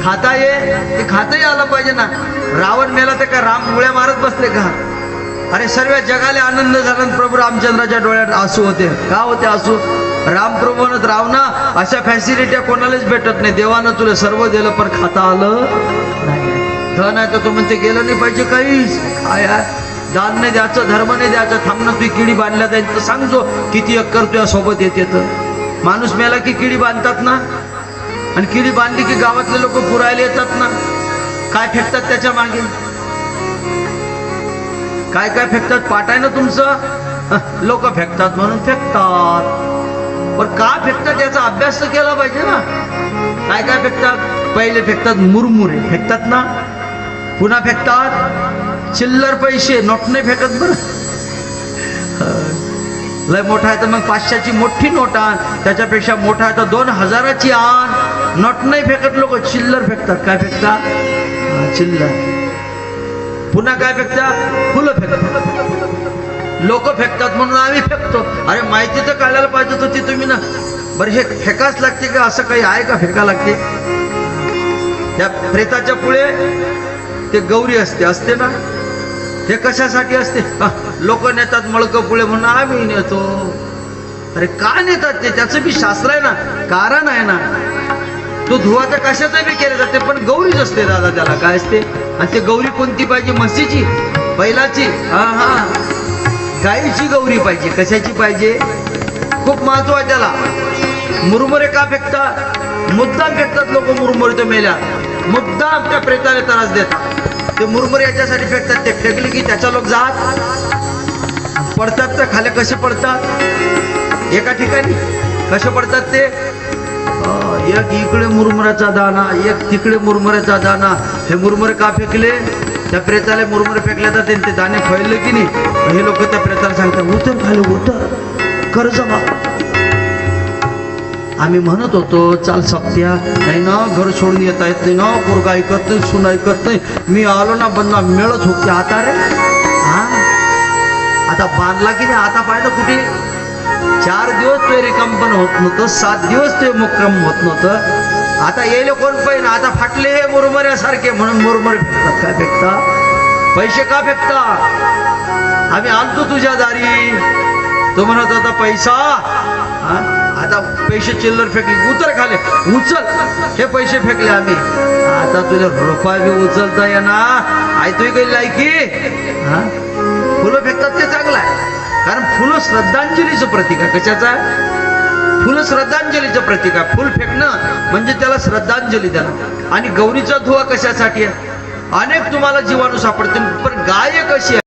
खाता ते खाताही आलं पाहिजे ना. रावण मेला तर का राम मुळ्या मारत बसले का? अरे सर्व जगाला आनंद झाला. प्रभू रामचंद्राच्या डोळ्यात आसू होते. का होते आसू? रामप्रभू म्हणत, रावणा अशा फॅसिलिट्या कोणालाच भेटत नाही. देवानं तुला सर्व दिलं पण खाता आलं नाही. धन आहे तर तू म्हणते गेलं नाही पाहिजे काहीच. काय दान नाही द्यायचं, धर्म नाही द्यायचं. थांबणं तू किडी बांधल्या जाईल तर सांगतो किती अक्कर तुझ्या सोबत येते. तर माणूस मेला की किडी बांधतात ना, आणि किडी बांधली की गावातले लोक पुरायला येतात ना. काय फेकतात त्याच्या मागे? काय काय फेकतात? पाठ आहे ना तुमचं. लोक फेकतात म्हणून फेकतात. पण का फेकतात याचा अभ्यास तर केला पाहिजे ना. काय काय फेकतात? पहिले फेकतात मुरमुरे फेकतात ना. पुन्हा फेकतात चिल्लर पैसे. नोट नाही फेकत बरं. लय मोठा आहे तर मग 500ची मोठी नोट आण. त्याच्यापेक्षा मोठा आहे तर 2000ची आण. नोट नाही फेकत लोक, चिल्लर फेकतात. काय फेकतात? चिल्लर. पुन्हा काय फेकतात? फुलं फेकतात. लोक फेकतात म्हणून आम्ही फेकतो. अरे माहिती तर काढायला पाहिजे होती तुम्ही ना. बरं हे फेकाच लागते का? असं काही आहे का फेका लागते? त्या प्रेताच्या पुढे ते गौरी असते ना. हे कशासाठी असते? लोक नेतात मळकं पुढे म्हणून आम्ही नेतो. अरे का नेतात ते? त्याचं बी शास्त्र आहे ना, कारण आहे ना. तो धुवा तर कशाचा बी केला जाते, पण गौरीच असते दादा. त्याला काय असते? आणि ते गौरी कोणती पाहिजे? म्हशीची, बैलाची, हा गाईची गौरी पाहिजे. कशाची पाहिजे? खूप महत्व आहे त्याला. मुरमुरे का फेकतात? मुद्दाम फेकतात लोक मुरमुरे. तो मेल्या मुद्दाम त्या प्रेताला त्रास देतात. ते मुरमुरे याच्यासाठी फेकतात. ते फेकले की त्याच्या लोक जात पडतात. तर खाली कसे पडतात? एका ठिकाणी कसे पडतात ते? एक इकडे मुरमुऱ्याचा दाना, एक तिकडे मुरमुऱ्याचा दाना. हे मुरमुरे का फेकले? त्या प्रेताला मुरमुरे फेकले तर ते दाणे फैलले की नाही. हे लोक त्या प्रेताला सांगतात, उतर खाली, उतर, कर्ज माग. आम्ही म्हणत होतो चाल सत्या नाही ना, घर सोडून येता येत नाही ना, पोरगा ऐकत नाही, सून ऐकत नाही. मी आलो ना, बंदा मिळत होते. आता रे हा आता बांधला की नाही? आता पाहिलं कुठे? 4 दिवस तो रिकंपन होत नव्हतं, 7 दिवस ते मुक्काम होत नव्हतं. आता येईल कोण पाहिजे? आता फाटले हे मुरमुऱ्यासारखे म्हणून मुरमुरे फेकतात. काय फेकतात? पैसे का फेकतात? आम्ही आणतो तुझ्या दारी. तो म्हणत होता पैसा. आता पैसे चिल्लर फेकले. उतर खाले, उचल. हे पैसे फेकले आम्ही. आता तुला रुपया बी उचलता येणार? आई तुझी काही लायकी? फुलं फेकतात ते चांगलं आहे, कारण फुलं श्रद्धांजलीचं प्रतीक आहे. कशाचं आहे? फुलं श्रद्धांजलीचं प्रतीक आहे. फुल फेकणं म्हणजे त्याला श्रद्धांजली देणं. आणि गौरीचा धुवा कशासाठी आहे? अनेक तुम्हाला जीवाणू सापडतील, पण गाय कशी आहे?